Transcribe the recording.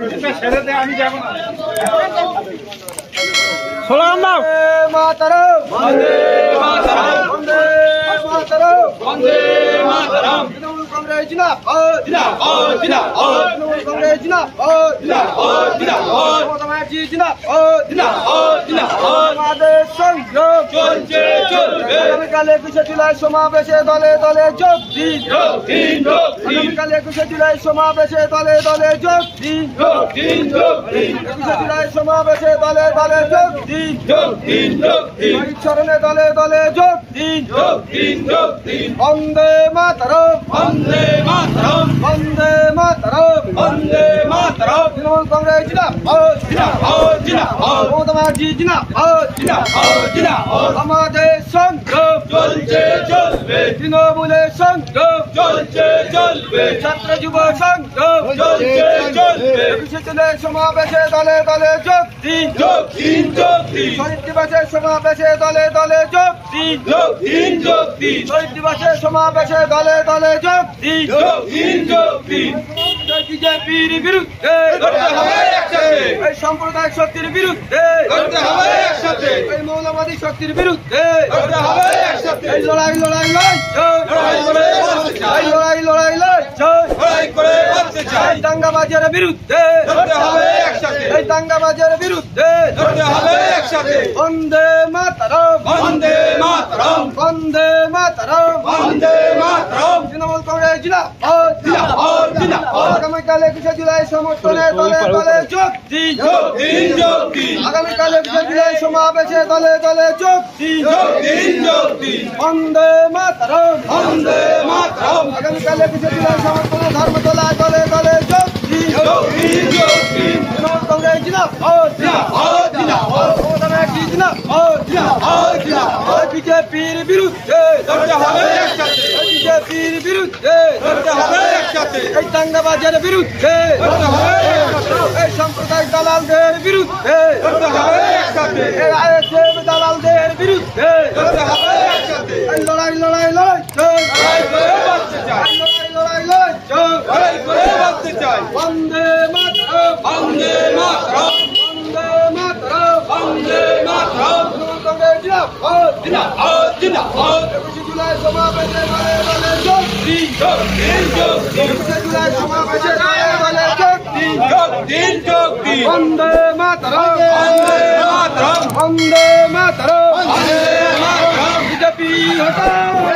আমি যাব না। স্লোগান দাও। মাতরম বন্দে মাতরম, বন্দে মাতরম, বন্দে মাতরম। তৃণমূল কংগ্রেস জিন্দাবাদ, জিন্দাবাদ, জিন্দাবাদ, তৃণমূল কংগ্রেস জিন্দাবাদ, জিন্দাবাদ, জিন্দাবাদ, মমতা ব্যানার্জি জিন্দাবাদ, জিন্দাবাদ, জিন্দাবাদ। আমাদের সংগ্রাম চলছে, চলবে। আগামীকাল 21শে জুলাই সমাবেশে দলে দলে যোগ দিন, যোগ দিন, যোগ দিন, আগামীকাল 21শে জুলাই সমাবেশে দলে দলে যোগ দিন, যোগ দিন, যোগ দিন, 21শে জুলাই সমাবেশে দলে দলে যোগ দিন, যোগ দিন, যোগ দিন, শহীদ স্মরণে দলে দলে যোগ দিন। যোগ দিন, যোগ দিন। বন্দে মাতরম, বন্দে মাতরম, বন্দে মাতরম, বন্দে মাতরম। তৃণমূল কংগ্রেস জিন্দাবাদ, জিন্দাবাদ, জিন্দাবাদ, মমতা ব্যানার্জি জিন্দাবাদ, জিন্দাবাদ, জিন্দাবাদ। আমাদের সংগ্রাম চলছে, চলবে। তৃণমূলের সংগ্রাম, চলছে, চলবে। ছাত্র যুব সংগ্রাম, চলছে, চলবে। 21শে জুলাই সমাবেশে দলে দলে যোগ দিন, যোগ দিন, যোগ দিন, শহীদ দিবসের সমাবেশে দলে দলে যোগ দিন, যোগ দিন, যোগ দিন, শহীদ দিবসের সমাবেশে দলে দলে যোগ দিন। যোগ দিন, যোগ দিন। বিজেপির বিরুদ্ধে করতে হবে একসাথে, এই সাম্প্রদায়িক শক্তির বিরুদ্ধে, করতে হবে একসাথে, এই মৌলবাদী শক্তির বিরুদ্ধে করতে হবে একসাথে। এই লড়াই লড়াই লড়াই লড়াই করে বাঁচতে চাই, এই লড়াই লড়াই লড়াই লড়াই করে বাঁচতে চাই। এই দাঙ্গাবাজের বিরুদ্ধে, করতে হবে একসাথে, এই দাঙ্গাবাজের বিরুদ্ধে করতে হবে একসাথে। বন্দে মাতরম, বন্দে মাতরম, বন্দে মাতরম, বন্দে মাতরম। তৃণমূল কংগ্রেস জিন্দাবাদ, জিন্দাবাদ, জিন্দাবাদ। আগামীকাল 21শে জুলাই সমর্থনে দলে দলে যোগ দিন, যোগ দিন, যোগ দিন, আগামীকাল 21শে জুলাই সমাবেশে দলে দলে যোগ দিন। যোগ দিন, যোগ দিন। বন্দে মাতরম, বন্দে মাতরম, আগামীকাল 21শে জুলাই সমর্থনে ধর্মতলায় দলে দলে যোগ দিন। যোগ দিন, যোগ দিন। তৃণমূল কংগ্রেস জিন্দাবাদ, জিন্দাবাদ, জিন্দাবাদ, মমতা ব্যানার্জি জিন্দাবাদ, জিন্দাবাদ, জিন্দাবাদ। বিজেপির বিরুদ্ধে, করতে হবে একসাথে, বিজেপির বিরুদ্ধে, করতে হবে একসাথে, এই দাঙ্গাবাজের বিরুদ্ধে, করতে হবে একসাথে, এই সাম্প্রদায়িক দালালদের বিরুদ্ধে, করতে হবে একসাথে, এই আইএসএফ দালালদের বিরুদ্ধে, করতে হবে একসাথে। এই লড়াই লড়াই লড়াই লড়াই করে বাঁচতে চাই, লড়াই লড়াই লড়াই লড়াই করে বাঁচতে চাই। বন্দে মাতরম, বন্দে মাতরম, বন্দে মাতরম, বন্দে মাতরম। তৃণমূল কংগ্রেস জিন্দাবাদ, জিন্দাবাদ, জিন্দাবাদ, 21শে জুলাই সমাবেশে দলে দলে যোগ দিন, যোগ দিন, যোগ দিন, 21শে জুলাই সমাবেশে দলে দলে যোগ দিন। যোগ দিন, যোগ দিন। বন্দে মাতরম, বন্দে মাতরম, বন্দে মাতরম, বন্দে মাতরম। বিজেপি হটাও